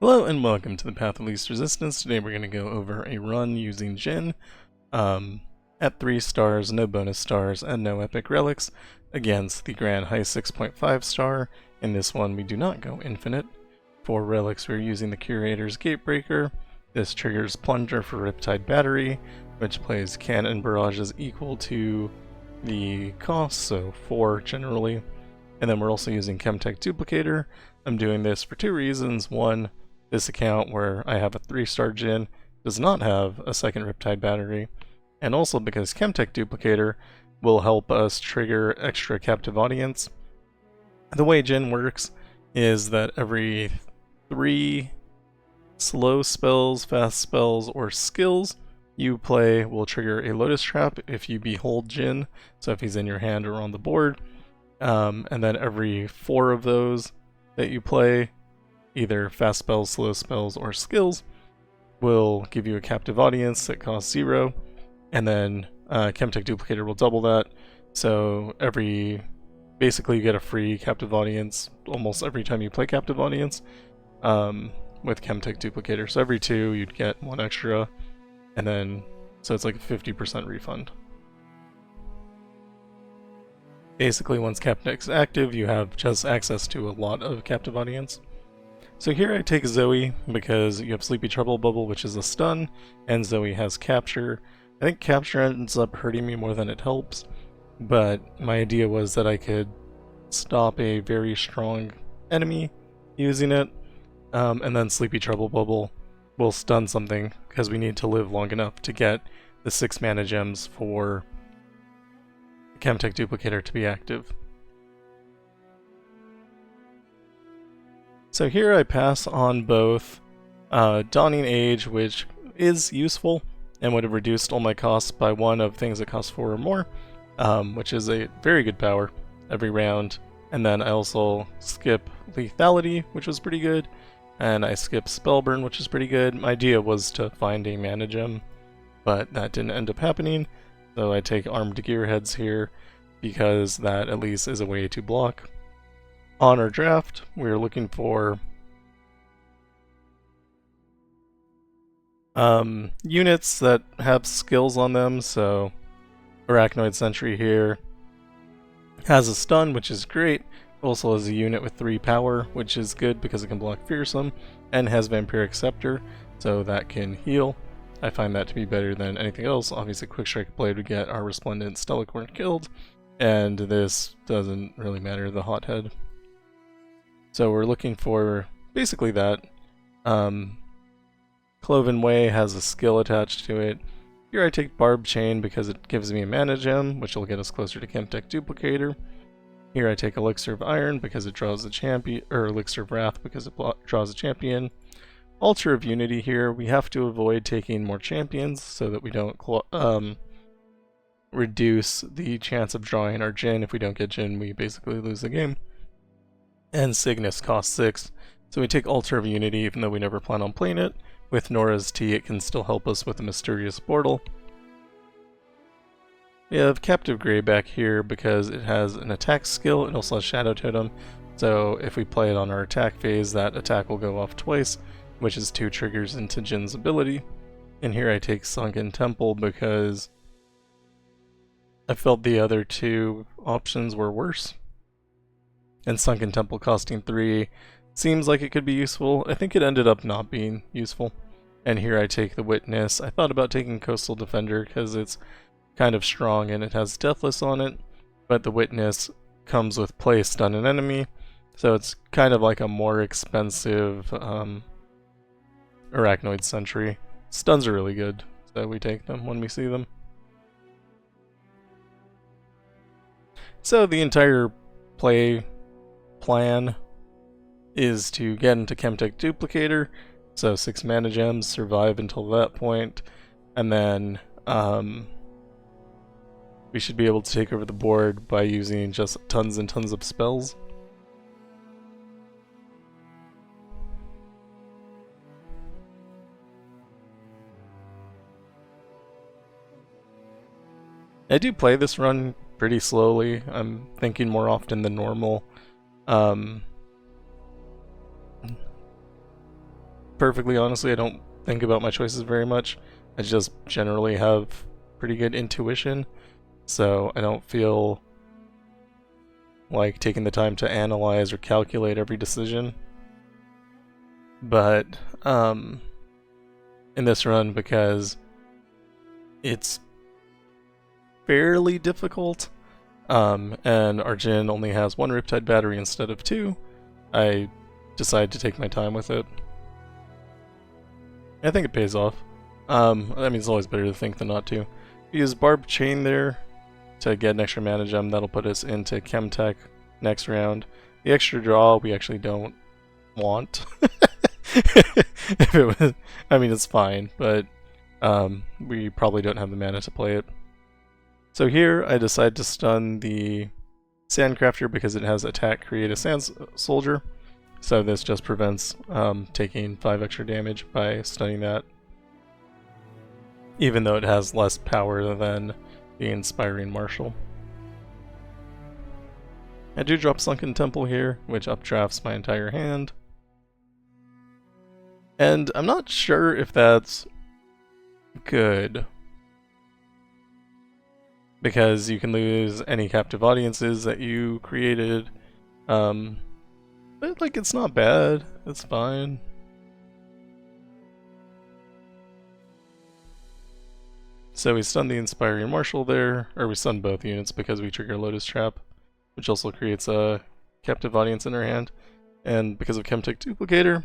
Hello and welcome to the Path of Least Resistance. Today we're going to go over a run using Jhin at 3 stars, no bonus stars, and no epic relics against the Grand Heist 6.5 star. In this one we do not go infinite. For relics we're using the Curator's Gatebreaker. This triggers Plunger for Riptide Battery, which plays cannon barrages equal to the cost, so 4 generally. And then we're also using Chemtech Duplicator. I'm doing this for 2 reasons. One, this account where I have a 3-star Jhin does not have a second Riptide Battery, and also because Chemtech Duplicator will help us trigger extra captive audience. The way Jhin works is that every 3 slow spells, fast spells, or skills you play will trigger a Lotus Trap if you behold Jhin, so if he's in your hand or on the board. And then every 4 of those that you play, either fast spells, slow spells, or skills, will give you a captive audience that costs 0, and then Chemtech Duplicator will double that, so basically you get a free captive audience almost every time you play captive audience with Chemtech Duplicator. So every 2 you'd get 1 extra, and then, so it's like a 50% refund. Basically, once Chemtech's active, you have just access to a lot of captive audience. So here I take Zoe because you have Sleepy Trouble Bubble, which is a stun, and Zoe has Capture. I think Capture ends up hurting me more than it helps, but my idea was that I could stop a very strong enemy using it, and then Sleepy Trouble Bubble will stun something, because we need to live long enough to get the 6 mana gems for Chemtech Duplicator to be active. So here I pass on both Dawning Age, which is useful and would have reduced all my costs by 1 of things that cost 4 or more, which is a very good power every round. And then I also skip Lethality, which was pretty good, and I skip Spellburn, which is pretty good. My idea was to find a mana gem, but that didn't end up happening. So I take Armed Gearheads here, because that at least is a way to block. On our draft, we're looking for units that have skills on them, so Arachnoid Sentry here has a stun, which is great. Also has a unit with 3 power, which is good because it can block Fearsome, and has Vampiric Scepter, so that can heal. I find that to be better than anything else. Obviously, Quick Strike Blade would get our Resplendent Stellacorn killed, and this doesn't really matter, the Hothead. So we're looking for basically that. Cloven Way has a skill attached to it. Here I take Barb Chain because it gives me a mana gem, which will get us closer to Chemtech Duplicator. Here I take Elixir of Iron because it draws a champion, or Elixir of Wrath because it draws a champion. Altar of Unity here, we have to avoid taking more champions so that we don't reduce the chance of drawing our Jhin. If we don't get Jhin, we basically lose the game. And Cygnus costs 6, so we take Altar of Unity even though we never plan on playing it. With Nora's Tea, it can still help us with the Mysterious Portal. We have Captive Grey back here because it has an attack skill. It also has Shadow Totem, so if we play it on our attack phase, that attack will go off twice, which is 2 triggers into Jin's ability. And here I take Sunken Temple because I felt the other 2 options were worse. And Sunken Temple costing 3 seems like it could be useful. I think it ended up not being useful. And here I take the Witness. I thought about taking Coastal Defender because it's kind of strong and it has Deathless on it, but the Witness comes with Play Stun an enemy, so it's kind of like a more expensive Arachnoid Sentry. Stuns are really good, so we take them when we see them. So the entire play plan is to get into Chemtech Duplicator, so 6 mana gems, survive until that point, and then we should be able to take over the board by using just tons and tons of spells. I do play this run pretty slowly. I'm thinking more often than normal. perfectly honestly, I don't think about my choices very much. I just generally have pretty good intuition, so I don't feel like taking the time to analyze or calculate every decision. But in this run, because it's fairly difficult, and our Jhin only has one Riptide Battery instead of two, I decided to take my time with it. I think it pays off. I mean, it's always better to think than not to. Use Barb Chain there to get an extra mana gem. That'll put us into Chemtech next round. The extra draw we actually don't want. If it was, I mean, it's fine, but we probably don't have the mana to play it. So here I decide to stun the Sandcrafter because it has attack create a Sand Soldier. So this just prevents taking 5 extra damage by stunning that, even though it has less power than the Inspiring Marshal. I do drop Sunken Temple here, which updrafts my entire hand. And I'm not sure if that's good, because you can lose any captive audiences that you created. But like, it's not bad. It's fine. So we stun the Inspiring Marshal there, or we stun both units because we trigger Lotus Trap, which also creates a captive audience in our hand. And because of Chemtech Duplicator,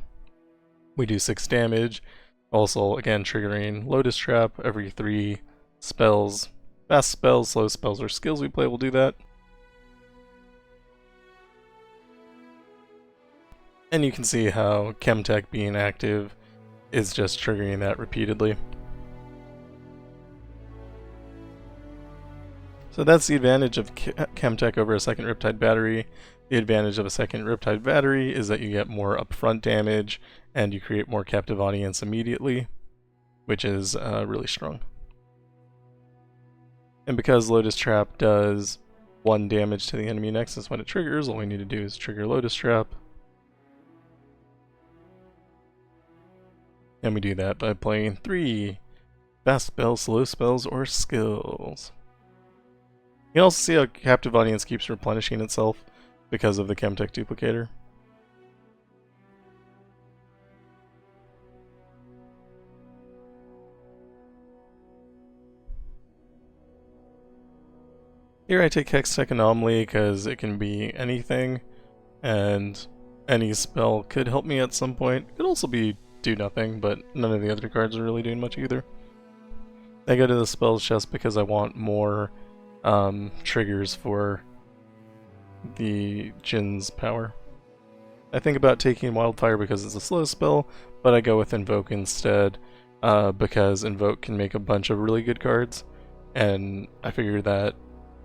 we do 6 damage. Also, again, triggering Lotus Trap every 3 spells. Fast spells, slow spells, or skills we play will do that. And you can see how Chemtech being active is just triggering that repeatedly. So that's the advantage of Chemtech over a second Riptide Battery. The advantage of a second Riptide Battery is that you get more upfront damage and you create more captive audience immediately, which is really strong. And because Lotus Trap does 1 damage to the enemy nexus when it triggers, all we need to do is trigger Lotus Trap. And we do that by playing 3 fast spells, slow spells, or skills. You can also see how captive audience keeps replenishing itself because of the Chemtech Duplicator. Here I take Hextech Anomaly because it can be anything, and any spell could help me at some point. It could also be do nothing, but none of the other cards are really doing much either. I go to the spells chest because I want more triggers for the Jhin's power. I think about taking Wildfire because it's a slow spell, but I go with Invoke instead because Invoke can make a bunch of really good cards, and I figure that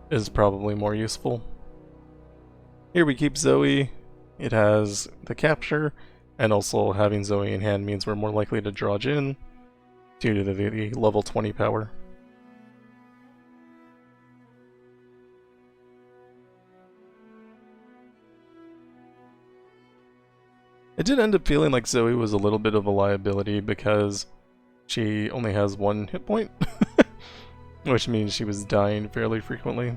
is probably more useful. Here we keep Zoe. It has the capture, and also having Zoe in hand means we're more likely to draw Jhin due to the level 20 power. It did end up feeling like Zoe was a little bit of a liability because she only has 1 hit point, which means she was dying fairly frequently.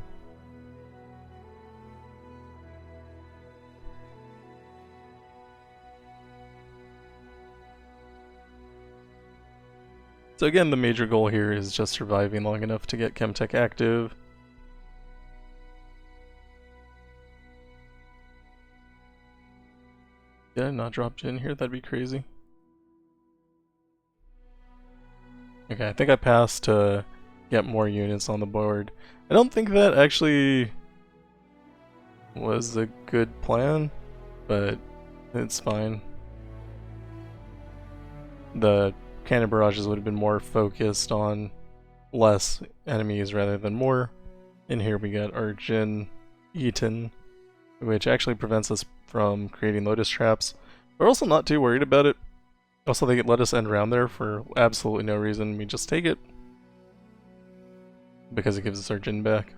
So again, the major goal here is just surviving long enough to get Chemtech active. Did I not drop Jhin here? That'd be crazy. Okay, I think I passed to get more units on the board. I don't think that actually was a good plan, but it's fine. The Cannon Barrages would have been more focused on less enemies rather than more. And here we get our Jhin eaten, which actually prevents us from creating Lotus Traps. We're also not too worried about it. Also, they let us end around there for absolutely no reason. We just take it because it gives us our Jhin back.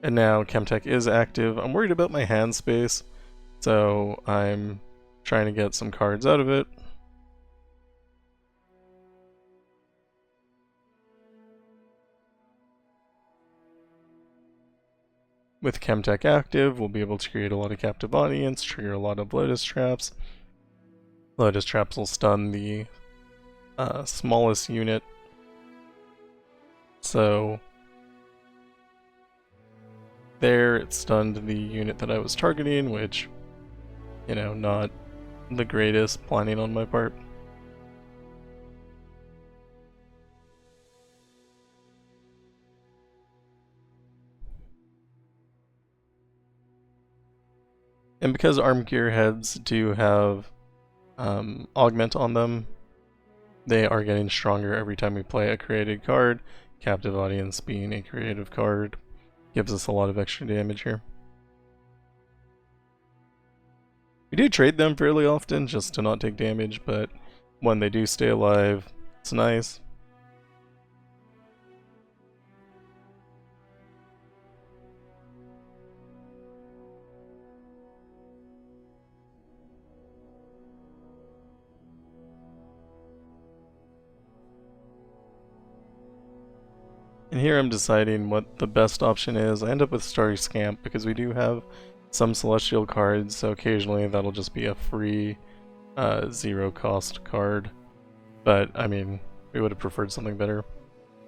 And now Chemtech is active. I'm worried about my hand space, so I'm trying to get some cards out of it. With Chemtech active, we'll be able to create a lot of captive audience, trigger a lot of Lotus Traps. Lotus Traps will stun the smallest unit. So there, it stunned the unit that I was targeting, which, you know, not the greatest planning on my part. And because Arm Gear heads do have augment on them, they are getting stronger every time we play a created card. Captive Audience being a creative card gives us a lot of extra damage here. We do trade them fairly often just to not take damage, but when they do stay alive, it's nice. And here I'm deciding what the best option is. I end up with Starry Scamp because we do have some Celestial cards, so occasionally that'll just be a free zero cost card. But, I mean, we would have preferred something better.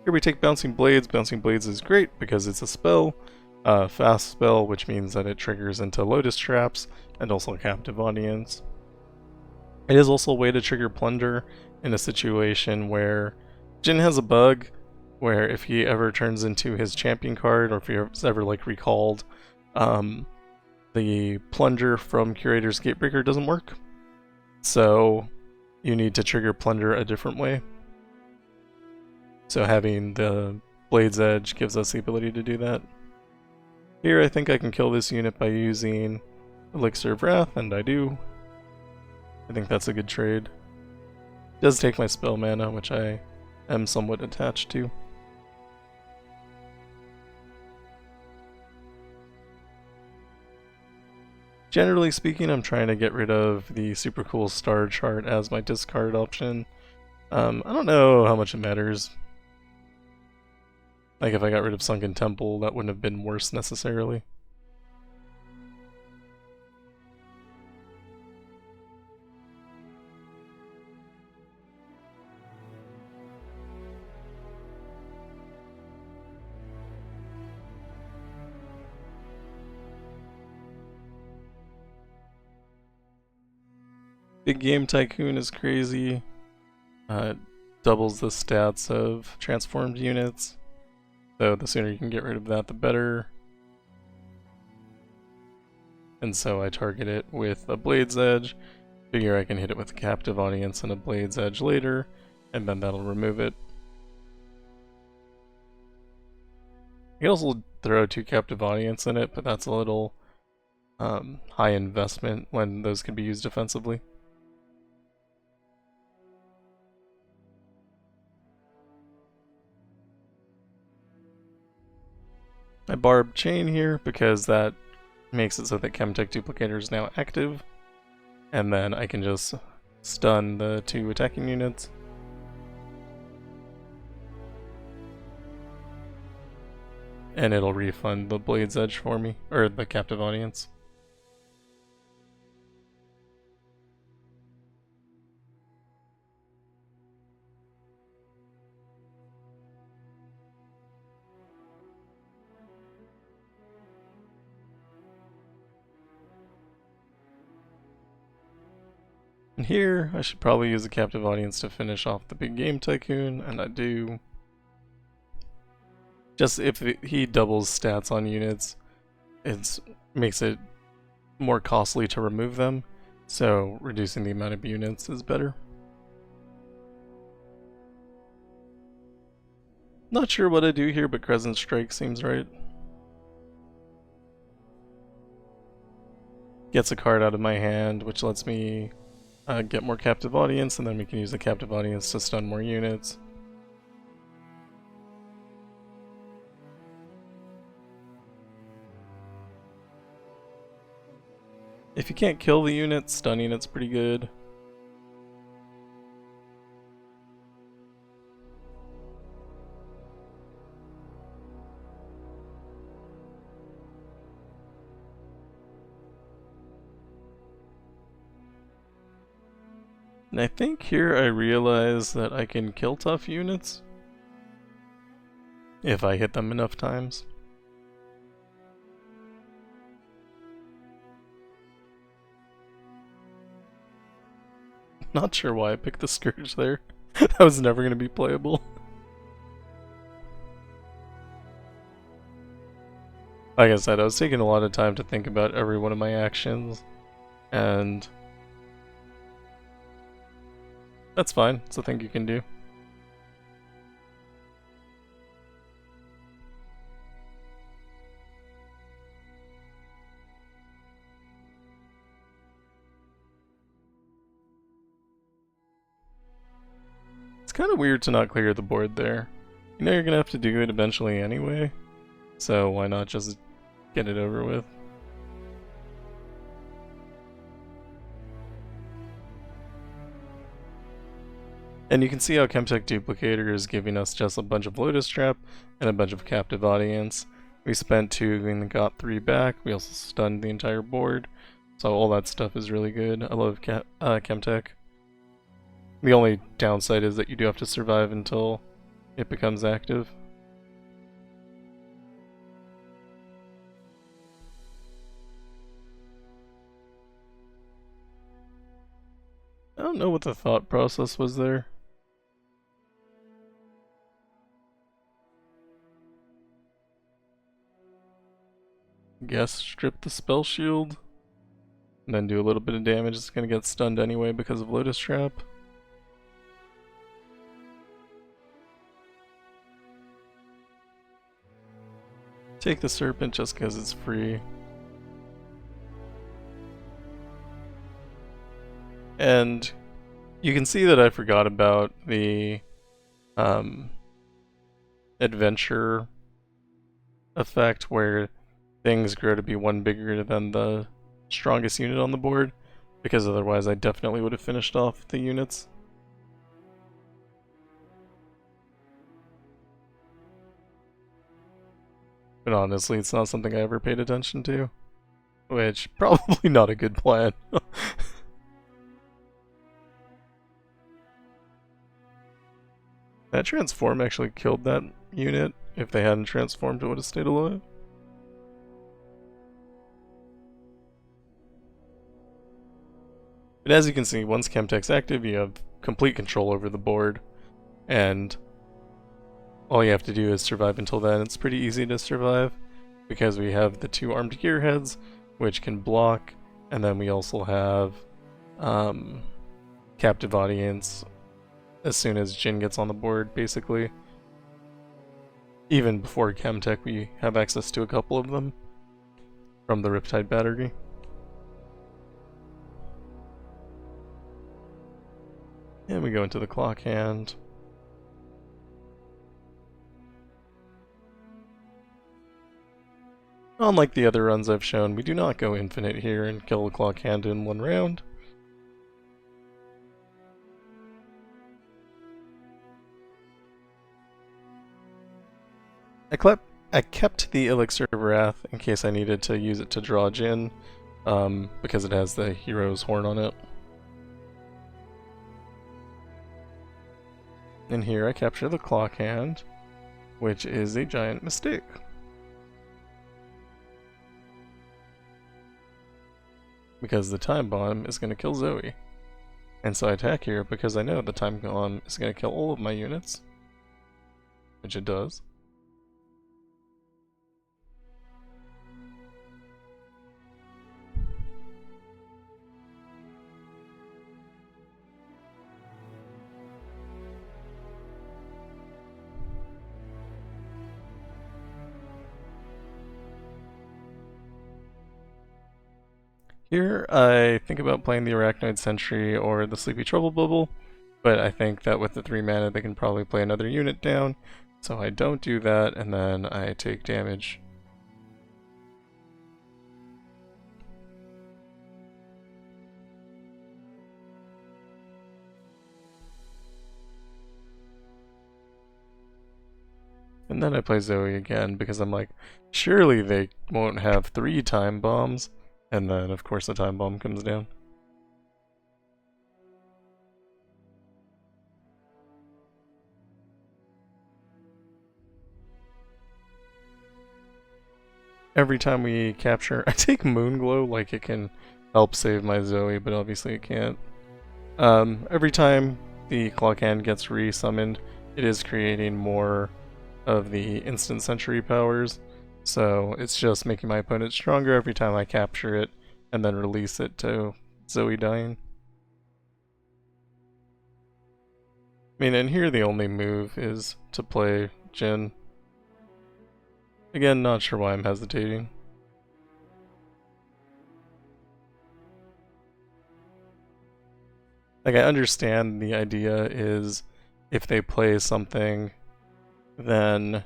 Here we take Bouncing Blades. Bouncing Blades is great because it's a spell, fast spell, which means that it triggers into Lotus Traps and also Captive Audience. It is also a way to trigger Plunder in a situation where Jhin has a bug where if he ever turns into his champion card, or if he's ever like recalled, the Plunder from Curator's Gatebreaker doesn't work. So you need to trigger Plunder a different way. So having the Blade's Edge gives us the ability to do that. Here I think I can kill this unit by using Elixir of Wrath, and I do. I think that's a good trade. It does take my spell mana, which I am somewhat attached to. Generally speaking, I'm trying to get rid of the super cool star chart as my discard option. I don't know how much it matters. Like if I got rid of Sunken Temple, that wouldn't have been worse necessarily. Big Game Tycoon is crazy. Doubles the stats of transformed units. So the sooner you can get rid of that, the better. And so I target it with a Blade's Edge. Figure I can hit it with a Captive Audience and a Blade's Edge later, and then that'll remove it. You can also throw 2 Captive Audience in it, but that's a little high investment when those can be used defensively. I barb Chain here because that makes it so that Chemtech Duplicator is now active, and then I can just stun the 2 attacking units. And it'll refund the Blade's Edge for me, or the Captive Audience. And here, I should probably use a Captive Audience to finish off the big Game Tycoon, and I do. Just if he doubles stats on units, it makes it more costly to remove them, so reducing the amount of units is better. Not sure what I do here, but Crescent Strike seems right. Gets a card out of my hand, which lets me get more Captive Audience, and then we can use the Captive Audience to stun more units. If you can't kill the unit, stunning it's pretty good. And I think here I realize that I can kill tough units if I hit them enough times. Not sure why I picked the Scourge there. That was never going to be playable. Like I said, I was taking a lot of time to think about every one of my actions, and that's fine. It's a thing you can do. It's kind of weird to not clear the board there. You know you're going to have to do it eventually anyway, so why not just get it over with? And you can see how Chemtech Duplicator is giving us just a bunch of Lotus Trap and a bunch of Captive Audience. We spent 2 and got 3 back. We also stunned the entire board. So all that stuff is really good. I love Chemtech. The only downside is that you do have to survive until it becomes active. I don't know what the thought process was there. Guess strip the spell shield, and then do a little bit of damage. It's gonna get stunned anyway because of Lotus Trap. Take the Serpent just because it's free. And you can see that I forgot about the adventure effect where things grow to be 1 bigger than the strongest unit on the board, because otherwise I definitely would have finished off the units. But honestly, it's not something I ever paid attention to, which probably not a good plan. That transform actually killed that unit. If they hadn't transformed, it would have stayed alive. But as you can see, once Chemtech's active, you have complete control over the board, and all you have to do is survive until then. It's pretty easy to survive, because we have the 2 armed gearheads, which can block, and then we also have Captive Audience as soon as Jhin gets on the board, basically. Even before Chemtech, we have access to a couple of them from the Riptide Battery. And we go into the clock hand. Unlike the other runs I've shown, we do not go infinite here and kill the clock hand in 1 round. I kept the Elixir of Wrath in case I needed to use it to draw Jhin, because it has the hero's horn on it. And here I capture the clock hand, which is a giant mistake. Because the time bomb is going to kill Zoe. And so I attack here because I know the time bomb is going to kill all of my units. Which it does. Here, I think about playing the Arachnoid Sentry or the Sleepy Trouble Bubble, but I think that with the 3 mana they can probably play another unit down, so I don't do that, and then I take damage. And then I play Zoe again, because I'm like, surely they won't have 3 time bombs. And then, of course, the time bomb comes down. every time we capture... I take Moonglow like it can help save my Zoe, but obviously it can't. Every time the clock hand gets re-summoned, it is creating more of the instant sentry powers, so it's just making my opponent stronger every time I capture it and then release it to Zoe dying. I mean, and here the only move is to play Jhin. Again, not sure why I'm hesitating. Like, I understand the idea is if they play something, then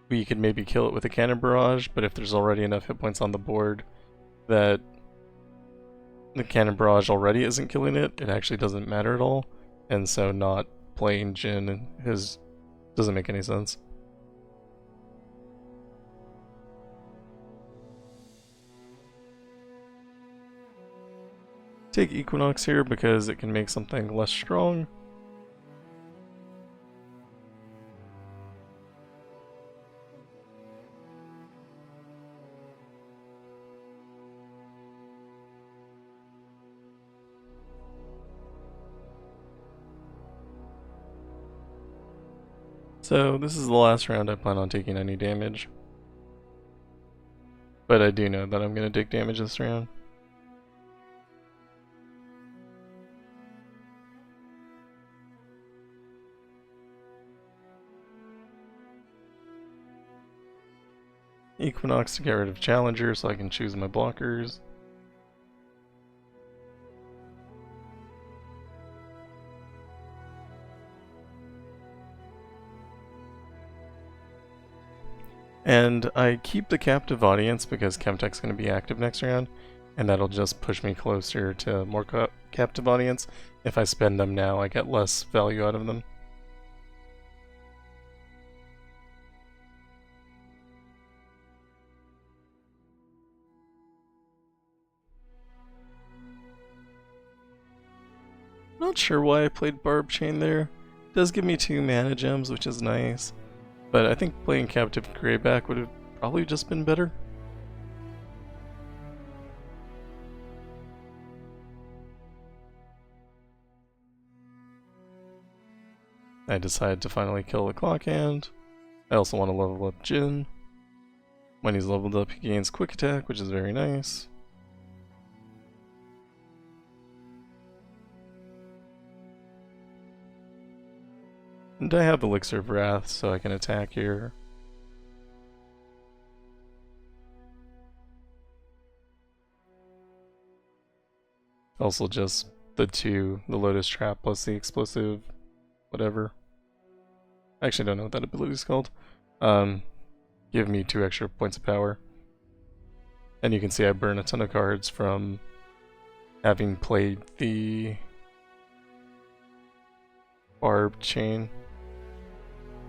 we could maybe kill it with a Cannon Barrage, but if there's already enough hit points on the board that the Cannon Barrage already isn't killing it, it actually doesn't matter at all, and so not playing Jhin doesn't make any sense. Take Equinox here because it can make something less strong. So this is the last round I plan on taking any damage. But I do know that I'm going to take damage this round. Equinox to get rid of Challenger so I can choose my blockers. And I keep the Captive Audience because Chemtech's going to be active next round, and that'll just push me closer to more Captive Audience. If I spend them now, I get less value out of them. Not sure why I played Barb Chain there. It does give me 2 mana gems, which is nice. But I think playing Captive Greyback would have probably just been better. I decided to finally kill the Clock Hand. I also want to level up Jhin. When he's leveled up, he gains Quick Attack, which is very nice. And I have Elixir of Wrath, so I can attack here. Also just the Lotus Trap plus the explosive whatever. I actually don't know what that ability is called. Give me 2 extra points of power. And you can see I burn a ton of cards from having played the Barb Chain.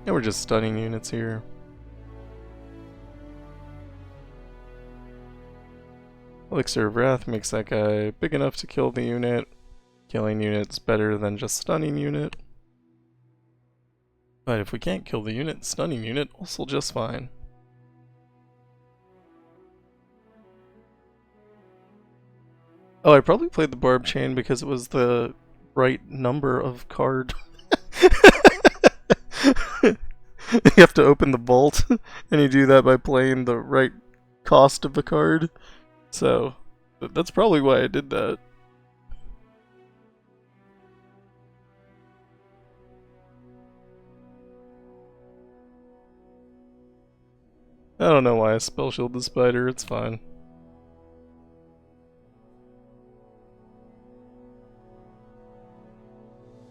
And we're just stunning units here. Elixir of Wrath makes that guy big enough to kill the unit. Killing unit's better than just stunning unit. But if we can't kill the unit, stunning unit also just fine. Oh, I probably played the Barb Chain because it was the right number of card. You have to open the vault, and you do that by playing the right cost of the card. So, that's probably why I did that. I don't know why I spell shield the spider, it's fine.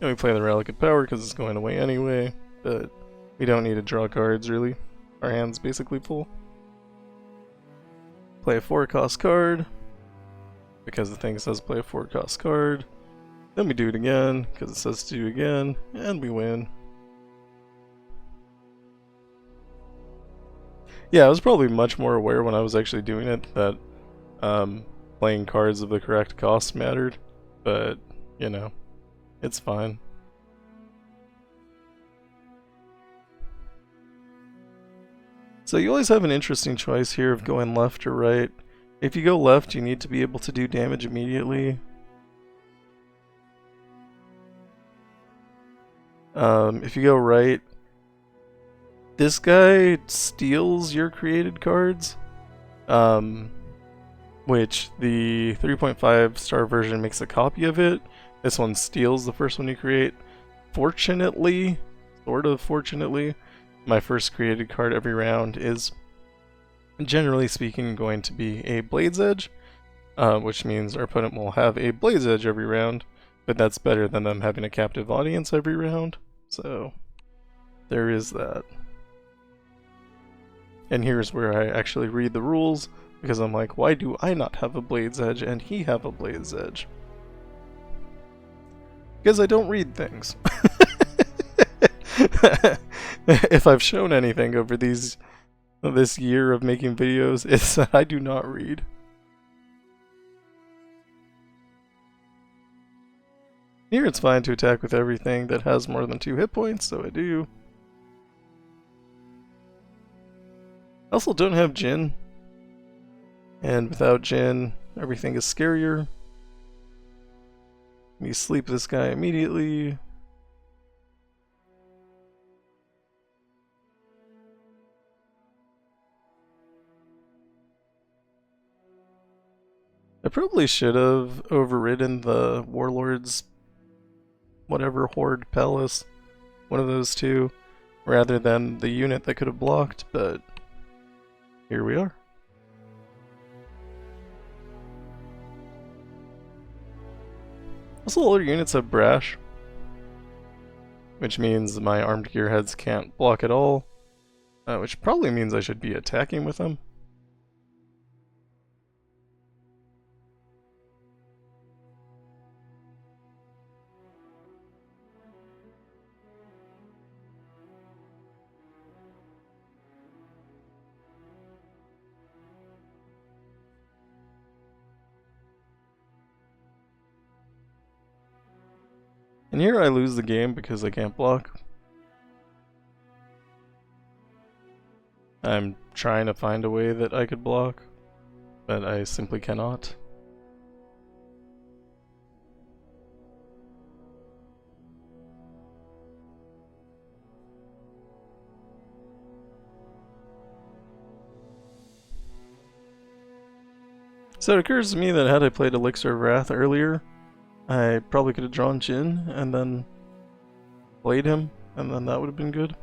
And we play the Relic of Power because it's going away anyway, but we don't need to draw cards really. Our hand's basically full. Play a 4-cost card, because the thing says play a 4-cost card. Then we do it again, because it says to do it again, and we win. Yeah, I was probably much more aware when I was actually doing it that playing cards of the correct cost mattered, but, you know, it's fine. So you always have an interesting choice here of going left or right. If you go left, you need to be able to do damage immediately. If you go right, this guy steals your created cards, which the 3.5 star version makes a copy of it. This one steals the first one you create. Fortunately, sort of fortunately, my first created card every round is, generally speaking, going to be a Blade's Edge, which means our opponent will have a Blade's Edge every round, but that's better than them having a captive audience every round, so there is that. And here's where I actually read the rules, because I'm like, why do I not have a Blade's Edge and he have a Blade's Edge? Because I don't read things. If I've shown anything over this year of making videos, it's that I do not read. Here it's fine to attack with everything that has more than 2 hit points, so I do. I also don't have Jhin, and without Jhin, everything is scarier. We sleep this guy immediately. I probably should have overridden the Warlord's whatever Horde Palace, one of those two, rather than the unit that could have blocked, but here we are. Also, all our units have Brash, which means my armed gearheads can't block at all, which probably means I should be attacking with them. And here I lose the game because I can't block. I'm trying to find a way that I could block, but I simply cannot. So it occurs to me that had I played Elixir of Wrath earlier, I probably could have drawn Jhin and then played him, and then that would have been good.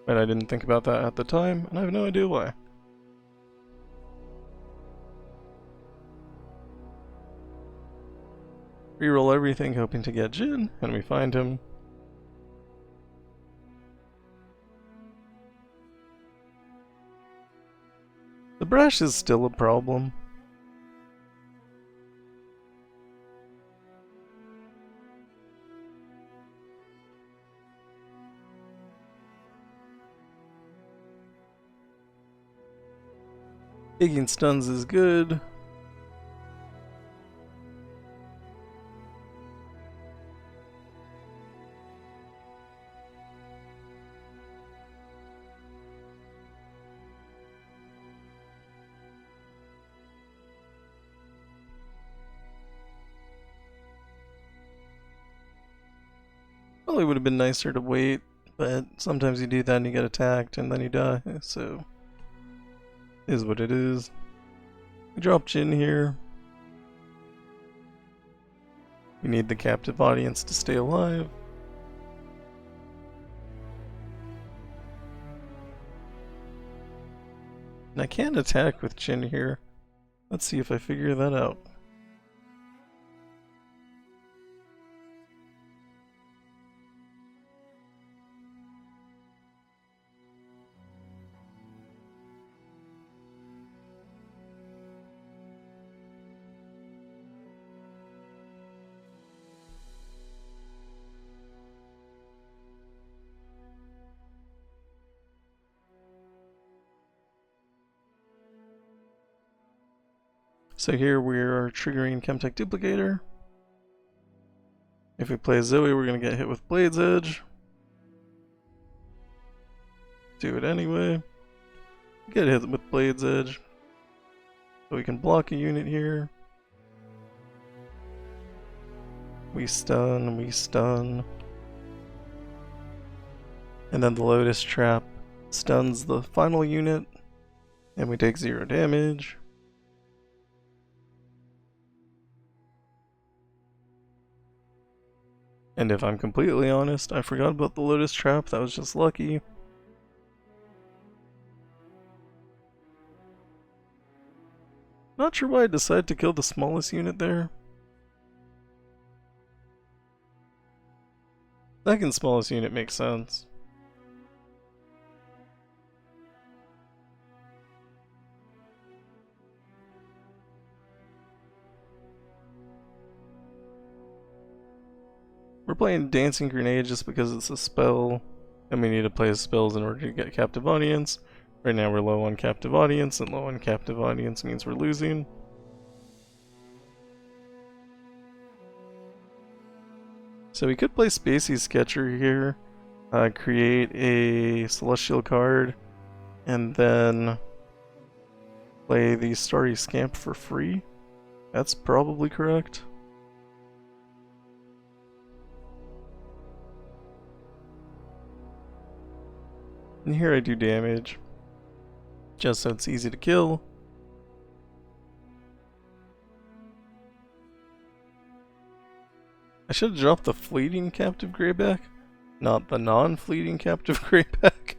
But I didn't think about that at the time, and I have no idea why. Reroll everything, hoping to get Jhin, and we find him. The Brash is still a problem. Taking stuns is good. Probably would have been nicer to wait, but sometimes you do that and you get attacked and then you die, so is what it is. We drop Jhin here. We need the captive audience to stay alive. And I can't attack with Jhin here. Let's see if I figure that out. So here we are triggering Chemtech Duplicator. If we play Zoe, we're going to get hit with Blade's Edge. do it anyway. Get hit with Blade's Edge. So we can block a unit here. We stun, we stun. And then the Lotus Trap stuns the final unit, and we take 0 damage. And if I'm completely honest, I forgot about the Lotus Trap, that was just lucky. Not sure why I decided to kill the smallest unit there. Second smallest unit makes sense. We're playing Dancing Grenade just because it's a spell, and we need to play spells in order to get Captive Audience. Right now we're low on Captive Audience, and low on Captive Audience means we're losing. So we could play Spacey Sketcher here, create a Celestial card, and then play the Starry Scamp for free. That's probably correct. And here I do damage, just so it's easy to kill. I should have dropped the fleeting Captive Greyback, not the non-fleeting Captive Greyback.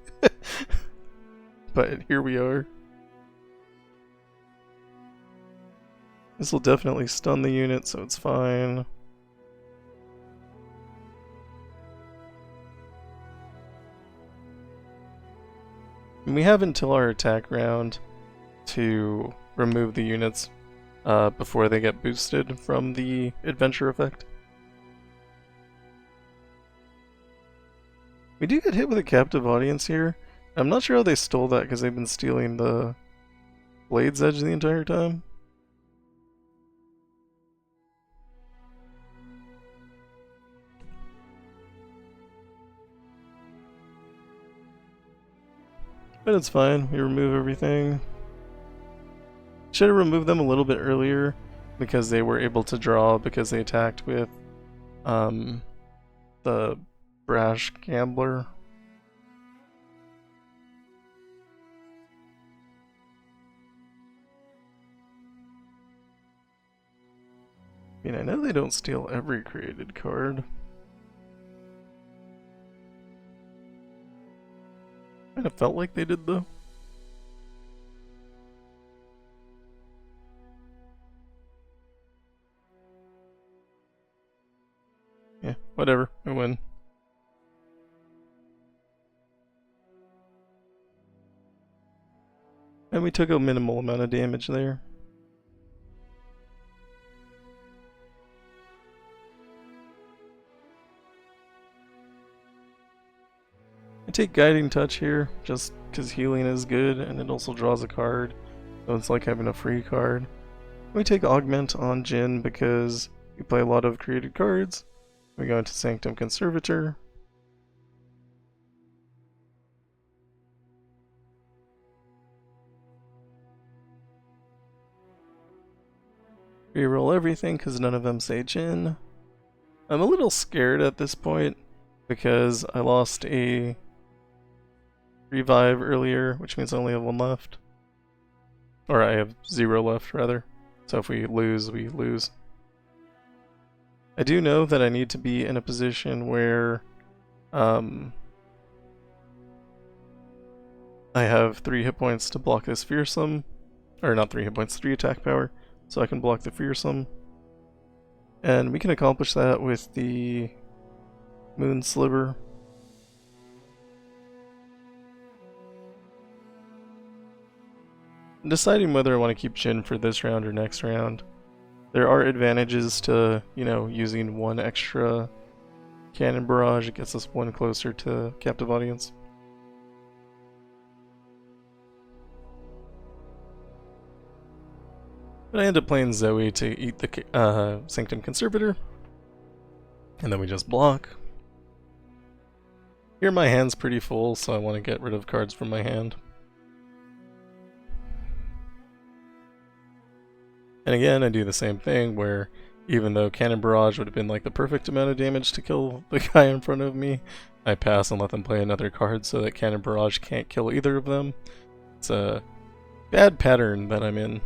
But here we are. This will definitely stun the unit, so it's fine. And we have until our attack round to remove the units before they get boosted from the adventure effect. We do get hit with a Captive Audience here. I'm not sure how they stole that because they've been stealing the Blade's Edge the entire time. But it's fine, we remove everything. Should have removed them a little bit earlier because they were able to draw because they attacked with the Brash Gambler. I mean, I know they don't steal every created card. Kind of felt like they did, though. Yeah, whatever. We win. And we took a minimal amount of damage there. I take Guiding Touch here, just because healing is good, and it also draws a card, so it's like having a free card. We take Augment on Jhin because we play a lot of created cards. We go into Sanctum Conservator. Reroll everything because none of them say Jhin. I'm a little scared at this point because I lost a revive earlier, which means I only have 1 left. Or I have 0 left, rather. So if we lose, we lose. I do know that I need to be in a position where I have 3 hit points to block this Fearsome. Or not 3 hit points, 3 attack power. So I can block the Fearsome. And we can accomplish that with the Moon Sliver. I'm deciding whether I want to keep Jhin for this round or next round. There are advantages to, you know, using 1 extra Cannon Barrage. It gets us 1 closer to Captive Audience. But I end up playing Zoe to eat the Sanctum Conservator. And then we just block. Here my hand's pretty full, so I want to get rid of cards from my hand. And again, I do the same thing where even though Cannon Barrage would have been like the perfect amount of damage to kill the guy in front of me, I pass and let them play another card so that Cannon Barrage can't kill either of them. It's a bad pattern that I'm in.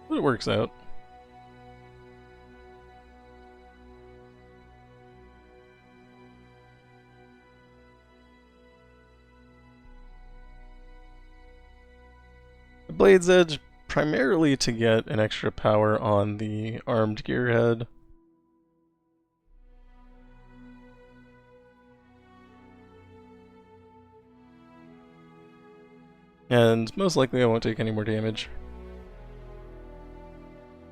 But it works out. Blade's Edge primarily to get an extra power on the armed gearhead. And most likely I won't take any more damage.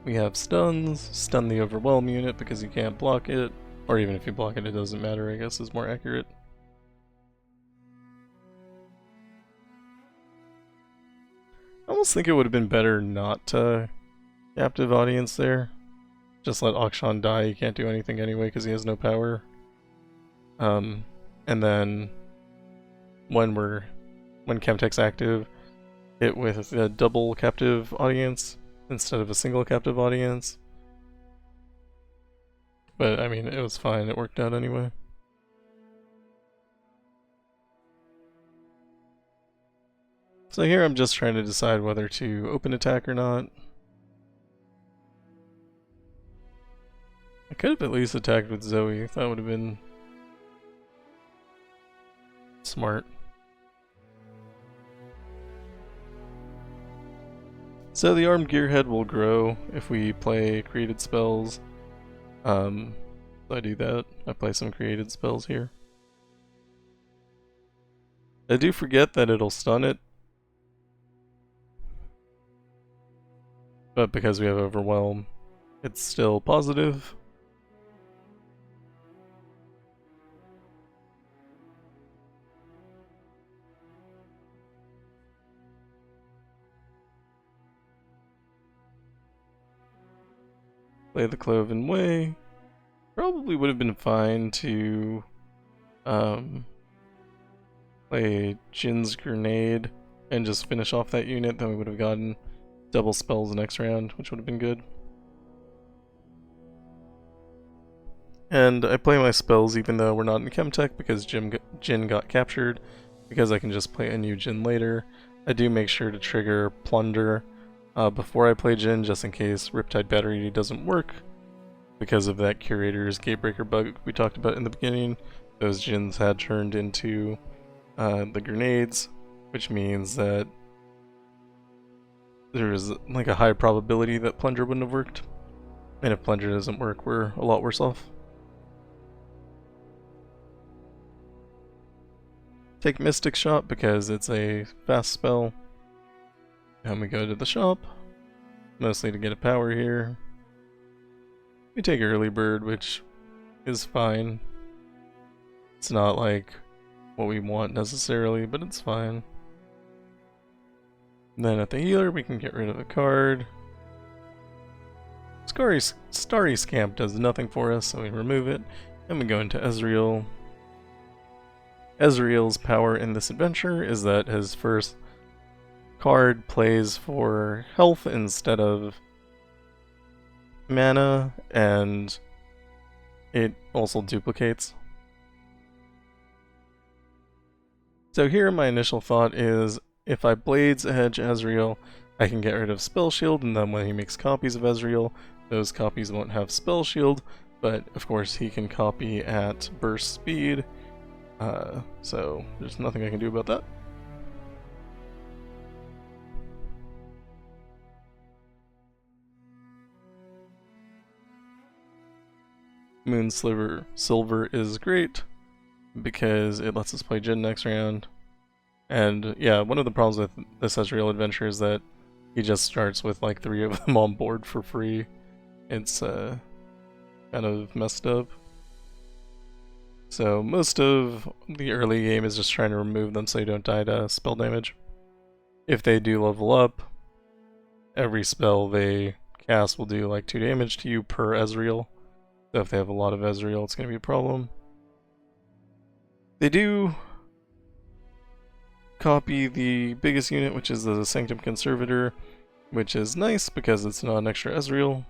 We have stuns, stun the overwhelm unit because you can't block it, or even if you block it, it doesn't matter, I guess is more accurate. I almost think it would have been better not to captive audience there. Just let Akshan die, he can't do anything anyway because he has no power. And then when Chemtech's active, hit with a double captive audience instead of a single captive audience. But I mean, it was fine, it worked out anyway. So here I'm just trying to decide whether to open attack or not. I could have at least attacked with Zoe, that would have been smart. So the armed gearhead will grow if we play created spells. So I do that. I play some created spells here. I do forget that it'll stun it. But because we have Overwhelm, it's still positive. Play the Cloven Way. Probably would have been fine to play Jhin's Grenade and just finish off that unit, then we would have gotten double spells next round, which would have been good. And I play my spells even though we're not in Chemtech because Jhin got captured, because I can just play a new Jhin later. I do make sure to trigger Plunder before I play Jhin just in case Riptide Battery doesn't work. Because of that Curator's Gatebreaker bug we talked about in the beginning, those Jhins had turned into the grenades, which means that there is like a high probability that Plunger wouldn't have worked. And if Plunger doesn't work, we're a lot worse off. Take Mystic Shot because it's a fast spell. And we go to the shop, mostly to get a power here. We take Early Bird, which is fine. It's not like what we want necessarily, but it's fine. Then at the healer, we can get rid of a card. Starry Scamp does nothing for us, so we remove it. And we go into Ezreal. Ezreal's power in this adventure is that his first card plays for health instead of mana, and it also duplicates. So here my initial thought is, if I Blades Edge Ezreal, I can get rid of Spell Shield, and then when he makes copies of Ezreal, those copies won't have Spell Shield, but of course he can copy at burst speed, so there's nothing I can do about that. Moon Silver is great because it lets us play Jhin next round. And yeah, one of the problems with this Ezreal adventure is that he just starts with like 3 of them on board for free. It's kind of messed up. So most of the early game is just trying to remove them so you don't die to spell damage. If they do level up, every spell they cast will do like 2 damage to you per Ezreal. So if they have a lot of Ezreal, it's going to be a problem. They do copy the biggest unit, which is the Sanctum Conservator, which is nice because it's not an extra Ezreal.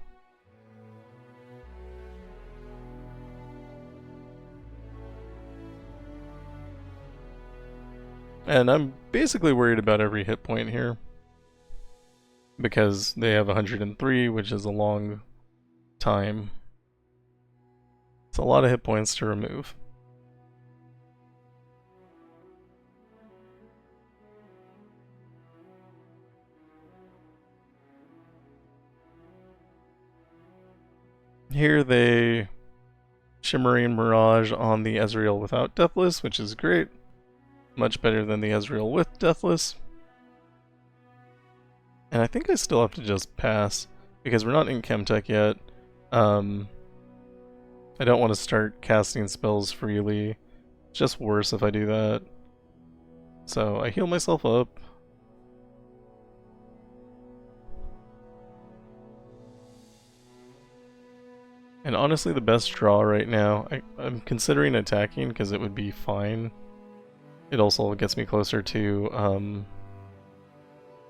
And I'm basically worried about every hit point here, because they have 103, which is a long time. It's a lot of hit points to remove. Here they Shimmering Mirage on the Ezreal without Deathless, which is great. Much better than the Ezreal with Deathless. And I think I still have to just pass, because we're not in Chemtech yet. I don't want to start casting spells freely. It's just worse if I do that. So I heal myself up. And honestly, the best draw right now, I'm considering attacking because it would be fine. It also gets me closer to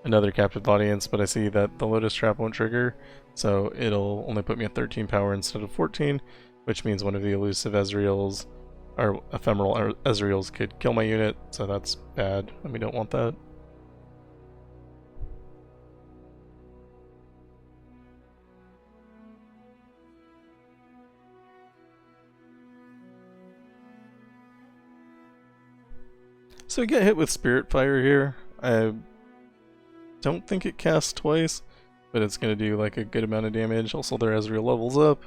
another captive audience, but I see that the Lotus Trap won't trigger, so it'll only put me at 13 power instead of 14, which means one of the elusive Ezreals, or ephemeral Ezreals, could kill my unit, so that's bad, and we don't want that. So we get hit with Spirit Fire here. I don't think it casts twice, but it's going to do like a good amount of damage. Also their Ezreal levels up.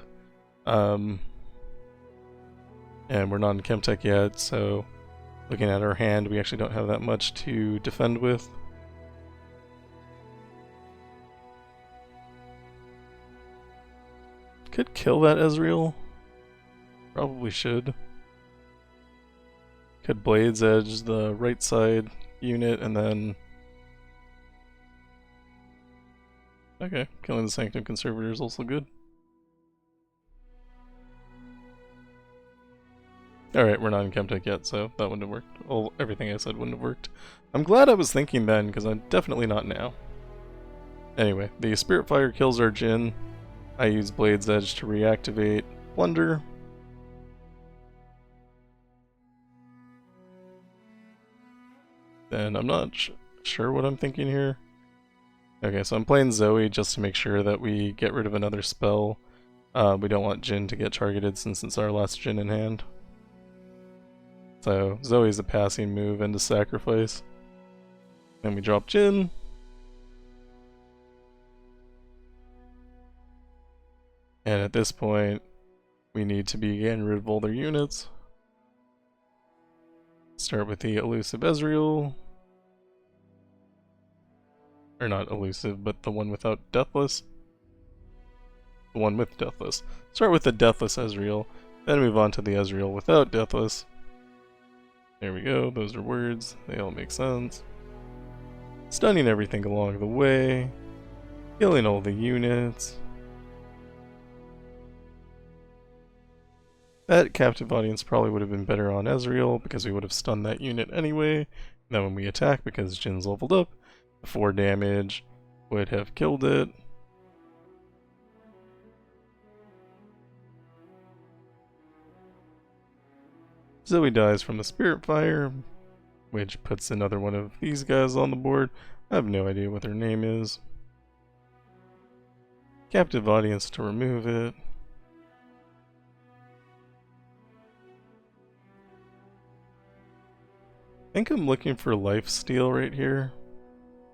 And we're not in Chemtech yet, so looking at our hand, we actually don't have that much to defend with. Could kill that Ezreal. Probably should. Could Blades Edge the right side unit and then... Okay, killing the Sanctum Conservator is also good. Alright, we're not in Chemtech yet, so that wouldn't have worked. Well, everything I said wouldn't have worked. I'm glad I was thinking then, because I'm definitely not now. Anyway, the Spirit Fire kills our Jhin. I use Blades Edge to reactivate Plunder. And I'm not sure what I'm thinking here. Okay, so I'm playing Zoe just to make sure that we get rid of another spell. We don't want Jhin to get targeted since it's our last Jhin in hand. So Zoe's a passing move into sacrifice. Then we drop Jhin. And at this point, we need to be getting rid of all their units. Start with the elusive Ezreal. Or not elusive, but the one without Deathless. The one with Deathless. Start with the Deathless Ezreal, then move on to the Ezreal without Deathless. There we go, those are words, they all make sense. Stunning everything along the way. Killing all the units. That captive audience probably would have been better on Ezreal because we would have stunned that unit anyway. Then when we attack, because Jin's leveled up, the 4 damage would have killed it. Zoe dies from the Spirit Fire, which puts another one of these guys on the board. I have no idea what their name is. Captive audience to remove it. I think I'm looking for lifesteal right here.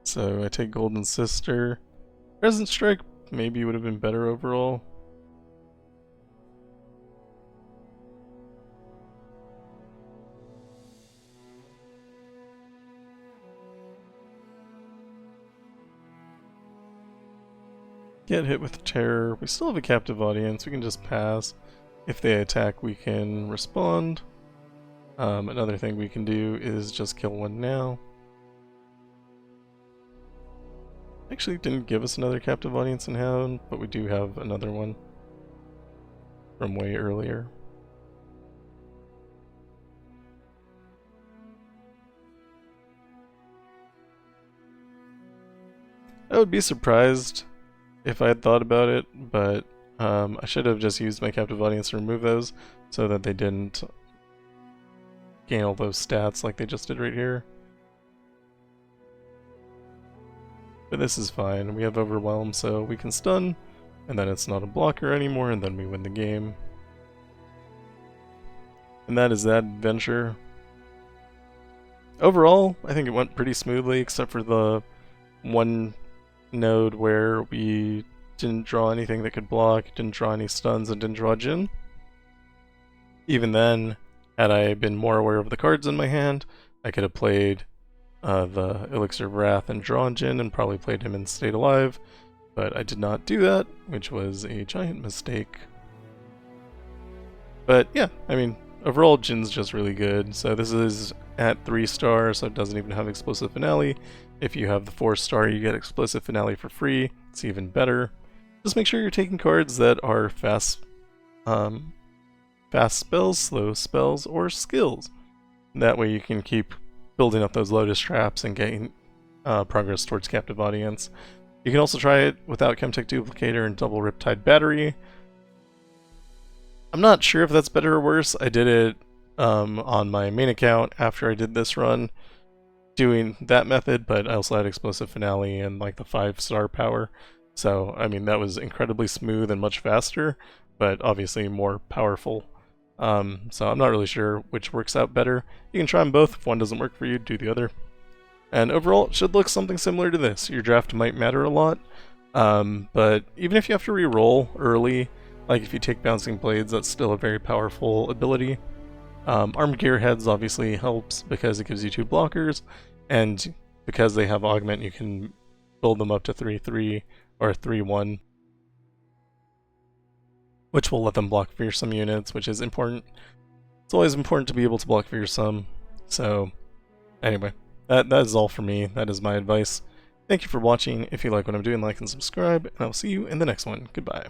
So I take Golden Sister. Present Strike maybe would have been better overall. Get hit with Terror. We still have a captive audience. We can just pass. If they attack, we can respond. Another thing we can do is just kill one now. Actually, didn't give us another captive audience in hand, but we do have another one. from way earlier. I would be surprised if I had thought about it, but I should have just used my captive audience to remove those so that they didn't gain all those stats like they just did right here. But this is fine. We have Overwhelm, so we can stun, and then it's not a blocker anymore, and then we win the game. And that is that adventure. Overall, I think it went pretty smoothly, except for the one node where we didn't draw anything that could block, didn't draw any stuns, and didn't draw Jhin. Even then, had I been more aware of the cards in my hand, I could have played the Elixir of Wrath and drawn Jhin and probably played him and stayed alive, but I did not do that, which was a giant mistake. But yeah, I mean, overall Jin's just really good. So this is at 3 stars, so it doesn't even have Explosive Finale. If you have the 4 star, you get Explosive Finale for free. It's even better. Just make sure you're taking cards that are fast spells, slow spells, or skills. That way you can keep building up those Lotus Traps and getting progress towards Captive Audience. You can also try it without Chemtech Duplicator and double Riptide Battery. I'm not sure if that's better or worse. I did it on my main account after I did this run, doing that method, but I also had Explosive Finale and like the 5-star power. So, I mean, that was incredibly smooth and much faster, but obviously more powerful. So I'm not really sure which works out better. You can try them both. If one doesn't work for you, do the other. And overall, it should look something similar to this. Your draft might matter a lot, but even if you have to re-roll early, like if you take Bouncing Blades, that's still a very powerful ability. Armed Gearheads obviously helps because it gives you 2 blockers, and because they have Augment, you can build them up to 3-3 or 3-1. Which will let them block fearsome units, which is important. It's always important to be able to block fearsome. So, anyway, that is all for me. That is my advice. Thank you for watching. If you like what I'm doing, like and subscribe, and I'll see you in the next one. Goodbye.